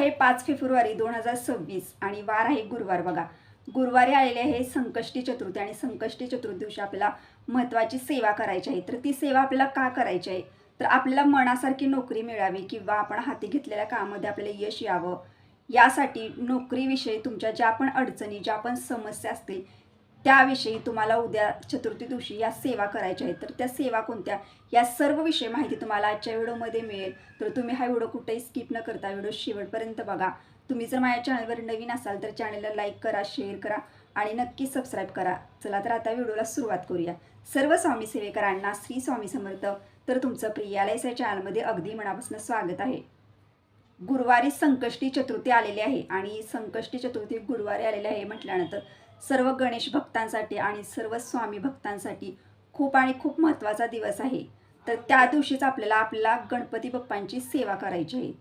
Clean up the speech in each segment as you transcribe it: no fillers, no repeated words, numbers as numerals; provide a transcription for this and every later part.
आहे 5 फेब्रुवारी 2026 आणि वार आहे गुरुवार. बघा, गुरुवारी आलेले आहे संकष्टी चतुर्थी आणि संकष्टी चतुर्थी दिवशी आपल्याला महत्त्वाची सेवा करायची आहे. तर ती सेवा आपल्याला का करायची आहे, तर आपल्याला मनासारखी नोकरी मिळावी किंवा आपण हाती घेतलेल्या कामामध्ये आपल्याला यश यावं, यासाठी नोकरीविषयी तुमच्या ज्या पण अडचणी, ज्या पण समस्या असतील त्याविषयी तुम्हाला उद्या चतुर्थी दिवशी या सेवा करायच्या आहेत. तर त्या सेवा कोणत्या, या सर्व विषयी माहिती तुम्हाला आजच्या व्हिडिओमध्ये मिळेल. तर तुम्ही हा व्हिडिओ कुठेही स्किप न करता व्हिडिओ शेवटपर्यंत बघा. तुम्ही जर माझ्या चॅनलवर नवीन असाल तर चॅनलला लाईक करा, शेअर करा आणि नक्की सबस्क्राईब करा. चला तर आता व्हिडिओला सुरुवात करूया. सर्व स्वामी सेवेकरांना श्री स्वामी समर्थ. तर तुमचं प्रियालयस या चॅनलमध्ये अगदी मनापासून स्वागत आहे. गुरुवारी संकष्टी चतुर्थी आलेली आहे आणि संकष्टी चतुर्थी गुरुवारी आलेली आहे म्हटल्यानंतर सर्व गणेश भक्तांसाठी आणि सर्व स्वामी भक्तांसाठी खूप आणि खूप महत्त्वाचा दिवस आहे. तर त्या दिवशीच आपल्याला गणपती बाप्पांची सेवा करायची आहे.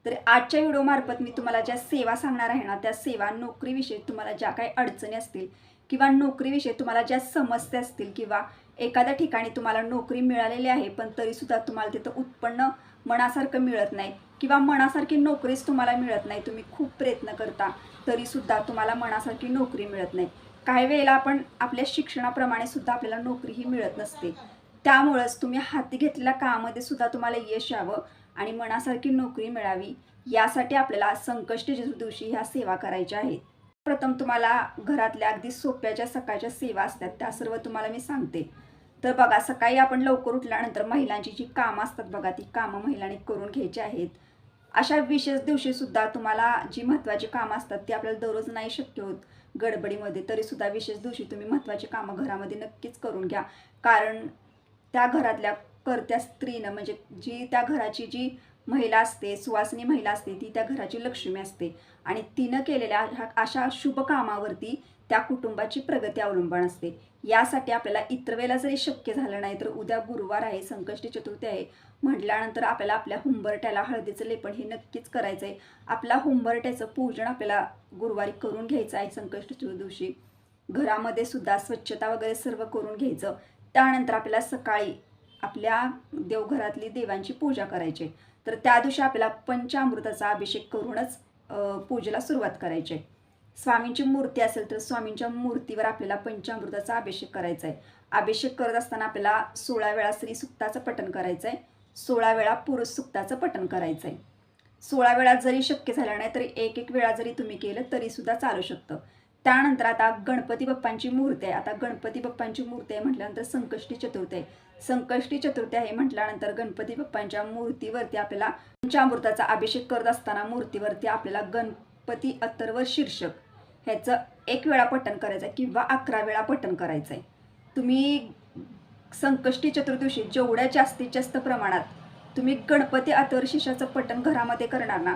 तर आजच्या व्हिडिओमार्फत मी तुम्हाला ज्या सेवा सांगणार आहे ना, त्या सेवा नोकरीविषयी तुम्हाला ज्या काही अडचणी असतील किंवा नोकरीविषयी तुम्हाला ज्या समस्या असतील किंवा एखाद्या ठिकाणी तुम्हाला नोकरी मिळालेली आहे पण तरीसुद्धा तुम्हाला तिथं उत्पन्न मनासारखं मिळत नाही किंवा मनासारखी नोकरीच तुम्हाला मिळत नाही, तुम्ही खूप प्रयत्न करता तरीसुद्धा तुम्हाला मनासारखी नोकरी मिळत नाही. काही वेळेला आपण आपल्या शिक्षणाप्रमाणे सुद्धा आपल्याला नोकरीही मिळत नसते. त्यामुळंच तुम्ही हाती घेतलेल्या कामामध्ये सुद्धा तुम्हाला यश यावं आणि मनासारखी नोकरी मिळावी, यासाठी आपल्याला संकष्टी दिवशी ह्या सेवा करायच्या आहेत. प्रथम तुम्हाला घरातल्या अगदी सोप्या ज्या सकाळच्या सेवा असतात त्या सर्व तुम्हाला मी सांगते. तर बघा, सकाळी आपण लवकर उठल्यानंतर महिलांची जी कामं असतात बघा, ती कामं महिलांनी करून घ्यायची आहेत. अशा विशेष दिवशी सुद्धा तुम्हाला जी महत्त्वाची कामं असतात ती आपल्याला दररोज नाही शक्य होत गडबडीमध्ये, तरीसुद्धा विशेष दिवशी तुम्ही महत्त्वाची कामं घरामध्ये नक्कीच करून घ्या. कारण त्या घरातल्या कर्त्या स्त्रीनं, म्हणजे जी त्या घराची जी महिला असते, सुवासिनी महिला असते, ती त्या घराची लक्ष्मी असते आणि तिनं केलेल्या अशा शुभ कामावरती त्या कुटुंबाची प्रगती अवलंबून असते. यासाठी आपल्याला इतर वेळेला जरी शक्य झालं नाही तर उद्या गुरुवार आहे, संकष्टी चतुर्थी आहे म्हटल्यानंतर आपल्याला आपल्या हुंबरट्याला हळदीचं लेपन हे नक्कीच करायचं आहे. आपल्या हुंबरट्याचं पूजन आपल्याला गुरुवारी करून घ्यायचं आहे. संकष्टी चतुर्थी दिवशी घरामध्ये सुद्धा स्वच्छता वगैरे सर्व करून घ्यायचं. त्यानंतर आपल्याला सकाळी आपल्या देवघरातली देवांची पूजा करायची. तर त्या दिवशी आपल्याला पंचामृताचा अभिषेक करूनच पूजेला सुरुवात करायची आहे. स्वामींची मूर्ती असेल तर स्वामींच्या मूर्तीवर आपल्याला पंचामृताचा अभिषेक करायचा आहे. अभिषेक करत असताना आपल्याला 16 वेळा श्री सुक्ताचं पठण करायचं आहे, 16 वेळा पुरुष सुक्ताचं पठण करायचं आहे. 16 वेळा जरी शक्य झालं नाही तरी एक वेळा जरी तुम्ही केलं तरीसुद्धा चालू शकतं. त्यानंतर आता गणपती बाप्पांची मूर्ती आहे. आता गणपती बाप्पांची मूर्ती आहे म्हटल्यानंतर संकष्टी चतुर्थी आहे. संकष्टी चतुर्थी आहे म्हटल्यानंतर गणपती बाप्पांच्या मूर्तीवरती आपल्याला पंचामृताचा अभिषेक करत असताना मूर्तीवरती आपल्याला गणपती अथर्व शीर्षक ह्याचं 1 वेळा पठण करायचं आहे किंवा 11 वेळा पठण करायचं आहे. तुम्ही संकष्टी चतुर्दिवशी जेवढ्या जास्तीत जास्त प्रमाणात तुम्ही गणपती अथर्व शीर्षाचं पठण घरामध्ये करणार ना,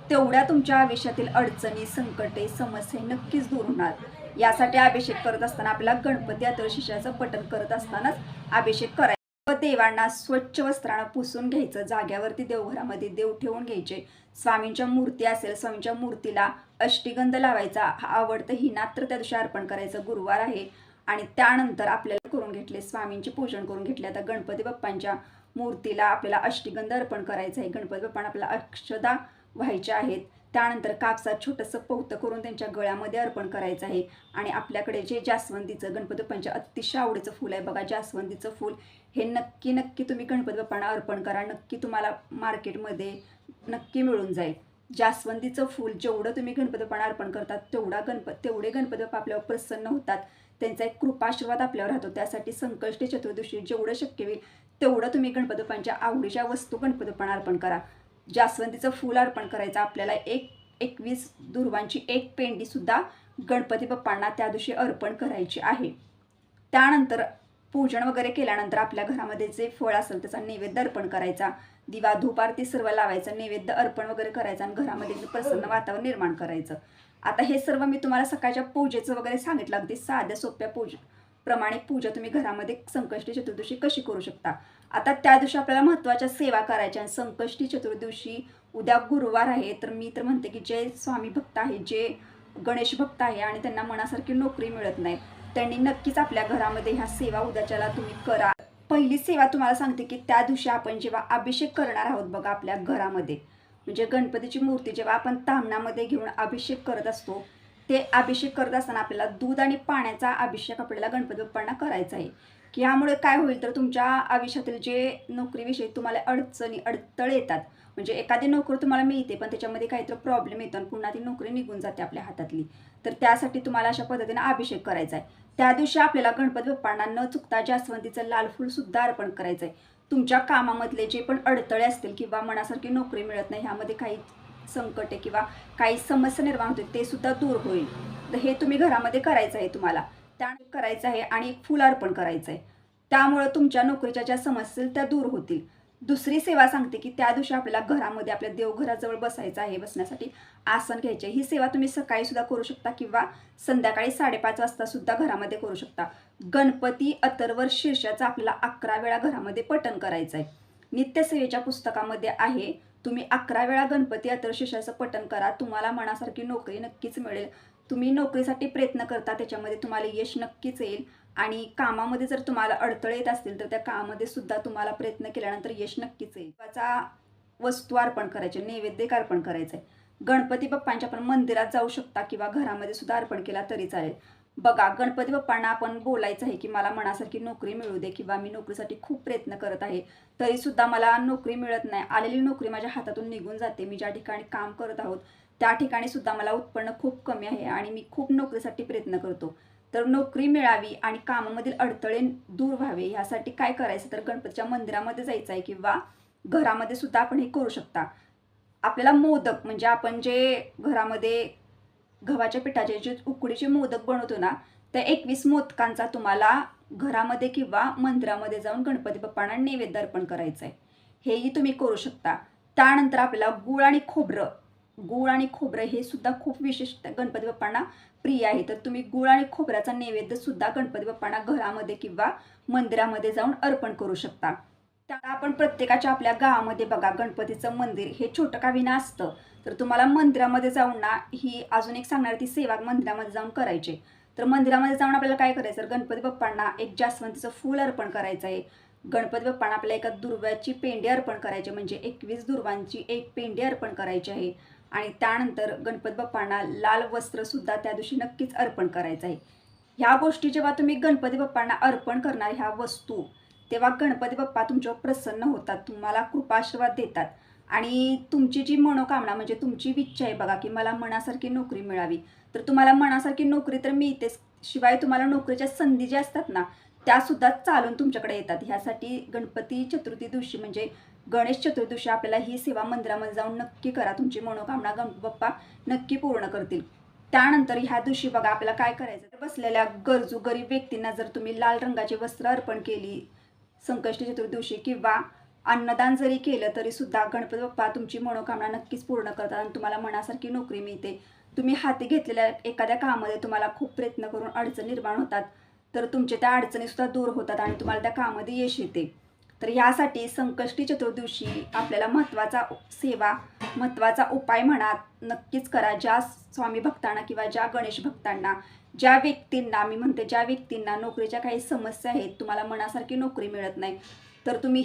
तेवढ्या तुमच्या आयुष्यातील अडचणी, संकटे, समस्या नक्कीच दूर होणार. यासाठी अभिषेक करत असताना आपल्याला गणपती अथर्व शीर्षाचं पठण करत असतानाच अभिषेक करायचा. देवांना स्वच्छ वस्त्रानं पुसून घ्यायचं. जाग्यावरती देवघरामध्ये देव ठेवून घ्यायचे. स्वामींच्या मूर्ती असेल, स्वामींच्या मूर्तीला अष्टगंध लावायचा. हा आवडतं हिनात्र त्या दिवशी अर्पण करायचं. गुरुवार आहे आणि त्यानंतर आपल्याला करून घेतले, स्वामींचे पूजन करून घेतले. आता गणपती बाप्पांच्या मूर्तीला आपल्याला अष्टगंध अर्पण करायचं आहे. गणपती बाप्पांना आपल्याला अक्षदा व्हायच्या आहेत. त्यानंतर कापसात छोटंसं पौतं करून त्यांच्या गळ्यामध्ये अर्पण करायचं आहे. आणि आपल्याकडे जे जास्वंदीचं, गणपती बाप्पांच्या अतिशय आवडीचं फूल आहे बघा, जास्वंदीचं फूल, हे नक्की तुम्ही गणपती बाप्पांना अर्पण करा. नक्की तुम्हाला मार्केटमध्ये नक्की मिळून जाईल. जास्वंदीचं फूल जेवढं तुम्ही गणपती बाप्पांना अर्पण करतात तेवढे गणपती बाप्पा आपल्यावर प्रसन्न होतात. त्यांचा एक कृपाशीर्वाद आपल्यावर राहतो. त्यासाठी संकष्टी चतुर्दशी जेवढं शक्य होईल तेवढं तुम्ही गणपती बाप्पांच्या आवडीच्या वस्तू गणपती बाप्पांना अर्पण करा. जास्वंदीचं फूल अर्पण करायचं. आपल्याला 21 दुर्वांची 1 पेंडीसुद्धा गणपती बाप्पांना त्या दिवशी अर्पण करायची आहे. त्यानंतर पूजन वगैरे केल्यानंतर आपल्या घरामध्ये जे फळ असेल त्याचा नैवेद्य अर्पण करायचा. दिवा धूप आरती सर्व लावायचं, नैवेद्य अर्पण वगैरे करायचं आणि घरामध्ये प्रसन्न वातावरण निर्माण करायचं. आता हे सर्व मी तुम्हाला सकाळच्या पूजेचं वगैरे सांगितलं. अगदी साध्या सोप्या प्रमाणे पूजा तुम्ही घरामध्ये संकष्टी चतुर्दशी कशी करू शकता. आता त्या दिवशी आपल्याला महत्त्वाच्या सेवा करायच्या. आणि संकष्टी चतुर्दशी उद्या गुरुवार आहे, तर मी तर म्हणते की जे स्वामी भक्त आहे, जे गणेश भक्त आहे आणि त्यांना मनासारखी नोकरी मिळत नाही, त्यांनी नक्कीच आपल्या घरामध्ये ह्या सेवा उद्याच्याला तुम्ही करा. पहिली सेवा तुम्हाला सांगते की त्या दिवशी आपण जेव्हा अभिषेक करणार आहोत बघा आपल्या घरामध्ये, म्हणजे गणपतीची मूर्ती जेव्हा आपण ताम्हणामध्ये घेऊन अभिषेक करत असतो, ते अभिषेक करत असताना आपल्याला दूध आणि पाण्याचा अभिषेक आपल्याला गणपती बाप्पांना करायचा आहे. की यामुळे काय होईल तर तुमच्या आयुष्यातील जे नोकरीविषयी तुम्हाला अडथळे येतात, म्हणजे एखादी नोकरी तुम्हाला मिळते पण त्याच्यामध्ये काहीतरी प्रॉब्लेम येतो आणि पुन्हा ती नोकरी निघून जाते आपल्या हातातली, तर त्यासाठी तुम्हाला अशा पद्धतीने अभिषेक करायचा आहे. त्या दिवशी आपल्याला गणपती बाप्पांना न चुकता जास्वंदीचं लाल फूलसुद्धा अर्पण करायचं आहे. तुमच्या कामामधले जे पण अडथळे असतील किंवा मनासारखी नोकरी मिळत नाही, ह्यामध्ये काही संकट आहे किंवा काही समस्या निर्माण होते, ते सुद्धा दूर होईल. तर हे तुम्ही घरामध्ये करायचं आहे तुम्हाला. त्यानंतर करायचं आहे आणि एक फुल अर्पण करायचं आहे. त्यामुळं तुमच्या नोकरीच्या ज्या समस्या असतील त्या दूर होतील. दुसरी सेवा सांगते की त्या दिवशी आपल्याला घरामध्ये आपल्या देवघराजवळ बसायचं आहे. बसण्यासाठी आसन घ्यायचे. ही सेवा तुम्ही सकाळी सुद्धा करू शकता किंवा संध्याकाळी 5:30 वाजता सुद्धा घरामध्ये करू शकता. गणपती अथर्व शीर्षाचं आपल्याला 11 वेळा घरामध्ये पठण करायचं आहे. नित्यसेवेच्या पुस्तकामध्ये आहे, तुम्ही 11 वेळा गणपती अथर्व शीर्षाचं पठण करा, तुम्हाला मनासारखी नोकरी नक्कीच मिळेल. तुम्ही नोकरीसाठी प्रयत्न करता, त्याच्यामध्ये तुम्हाला यश नक्कीच येईल. आणि कामामध्ये जर तुम्हाला अडथळे येत असतील तर त्या कामामध्ये सुद्धा तुम्हाला प्रयत्न केल्यानंतर यश नक्कीच येईल. त्याचा वस्तू अर्पण करायचे, नैवेद्य अर्पण करायचं आहे. गणपती बाप्पांच्या आपण मंदिरात जाऊ शकता किंवा घरामध्ये सुद्धा अर्पण केला तरी चालेल. बघा, गणपती बाप्पांना आपण बोलायचं आहे की मला मनासारखी नोकरी मिळू दे किंवा मी नोकरीसाठी खूप प्रयत्न करत आहे, तरी सुद्धा मला नोकरी मिळत नाही, आलेली नोकरी माझ्या हातातून निघून जाते, मी ज्या ठिकाणी काम करत आहोत त्या ठिकाणी सुद्धा मला उत्पन्न खूप कमी आहे आणि मी खूप नोकरीसाठी प्रयत्न करतो. तर नोकरी मिळावी आणि कामामधील अडथळे दूर व्हावे यासाठी काय करायचं तर गणपतीच्या मंदिरामध्ये जायचं आहे किंवा घरामध्ये सुद्धा आपण हे करू शकता. आपल्याला मोदक म्हणजे आपण जे घरामध्ये गव्हाच्या पिठाचे जे उकडीचे मोदक बनवतो ना, त्या 21 मोदकांचा तुम्हाला घरामध्ये किंवा मंदिरामध्ये जाऊन गणपती बाप्पांना नैवेद्य अर्पण करायचं आहे. हेही तुम्ही करू शकता. त्यानंतर आपल्याला गूळ आणि खोबरं हे सुद्धा खूप विशेष गणपती बाप्पांना प्रिय आहे. तर तुम्ही गूळ आणि खोबऱ्याचा नैवेद्य सुद्धा गणपती बाप्पांना घरामध्ये किंवा मंदिरामध्ये जाऊन अर्पण करू शकता. त्याला आपण प्रत्येकाच्या आपल्या गावामध्ये बघा, गणपतीचं मंदिर हे छोटं का विना असतं, तर तुम्हाला मंदिरामध्ये जाऊन ना ही अजून एक सांगणार ती सेवा मंदिरामध्ये जाऊन करायची. तर मंदिरामध्ये जाऊन आपल्याला काय करायचं, गणपती बाप्पांना एक जास्वंदीचं फूल अर्पण करायचं आहे. गणपती बाप्पांना आपल्याला एका दुर्व्याची पेंडी अर्पण करायची, म्हणजे 21 दुर्वांची एक पेंडी अर्पण करायची आहे. आणि त्यानंतर गणपती बाप्पांना लाल वस्त्र सुद्धा त्या दिवशी नक्कीच अर्पण करायचं आहे. ह्या गोष्टी जेव्हा तुम्ही गणपती बाप्पांना अर्पण करणार ह्या वस्तू, तेव्हा गणपती बाप्पा तुमच्यावर प्रसन्न होतात, तुम्हाला कृपाशीर्वाद देतात आणि तुमची जी मनोकामना म्हणजे तुमची इच्छा आहे बघा की मला मनासारखी नोकरी मिळावी, तर तुम्हाला मनासारखी नोकरी तर मिळतेच, शिवाय तुम्हाला नोकरीच्या संधी ज्या असतात ना त्यासुद्धा चालून तुमच्याकडे येतात. ह्यासाठी गणपती चतुर्थी दिवशी म्हणजे गणेश चतुर्थी दिवशी आपल्याला ही सेवा मंदिरामध्ये जाऊन नक्की करा. तुमची मनोकामना गणपती बाप्पा नक्की पूर्ण करतील. त्यानंतर ह्या दिवशी बघा आपल्याला काय करायचं, तर बसलेल्या गरजू गरीब व्यक्तींना जर तुम्ही लाल रंगाची वस्त्र अर्पण केली संकष्टी चतुर्थी दिवशी किंवा अन्नदान जरी केलं तरी सुद्धा गणपती बाप्पा तुमची मनोकामना नक्कीच पूर्ण करतात आणि तुम्हाला मनासारखी नोकरी मिळते. तुम्ही हाती घेतलेल्या एखाद्या कामामध्ये तुम्हाला खूप प्रयत्न करून अडचण निर्माण होतात, तर तुमच्या त्या अडचणीसुद्धा दूर होतात आणि तुम्हाला त्या कामामध्ये यश येते. तर यासाठी संकष्टी चतुर्थी दिवशी आपल्याला महत्त्वाचा उपाय म्हणा नक्कीच करा. ज्या स्वामी भक्तांना किंवा ज्या गणेश भक्तांना, ज्या व्यक्तींना मी म्हणते ज्या व्यक्तींना नोकरीच्या काही समस्या आहेत, तुम्हाला मनासारखी नोकरी मिळत नाही, तर तुम्ही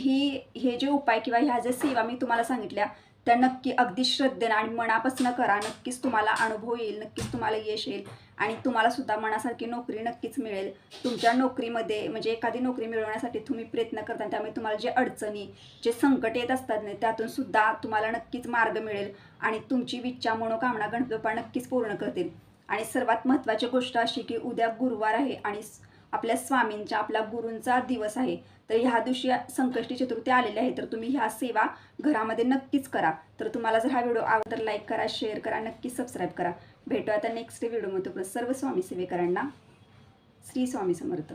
हे जे उपाय किंवा ह्या ज्या सेवा मी तुम्हाला सांगितल्या त्या नक्की अगदी श्रद्धेनं आणि मनापासून करा. नक्कीच तुम्हाला अनुभव येईल, नक्कीच तुम्हाला यश येईल आणि तुम्हाला सुद्धा मनासारखी नोकरी नक्कीच मिळेल. तुमच्या नोकरीमध्ये म्हणजे एखादी नोकरी मिळवण्यासाठी तुम्ही प्रयत्न करता, त्यामुळे तुम्हाला जे अडचणी जे संकट येत असतात नाही त्यातून सुद्धा तुम्हाला नक्कीच मार्ग मिळेल आणि तुमची इच्छा मनोकामना गणपती बाप्पा नक्कीच पूर्ण करतील. आणि सर्वात महत्त्वाची गोष्ट अशी की उद्या गुरुवार आहे आणि आपल्या स्वामींच्या आपल्या गुरूंचा दिवस आहे, तर ह्या दिवशी संकष्टी चतुर्थी आलेली आहे, तर तुम्ही ह्या सेवा घरामध्ये नक्कीच करा. तर तुम्हाला जर हा व्हिडिओ आवडला तर लाईक करा, शेअर करा, नक्कीच सबस्क्राईब करा. भेटू आता नेक्स्ट व्हिडिओमध्ये. सर्व स्वामी सेवेकरांना श्री स्वामी समर्थ.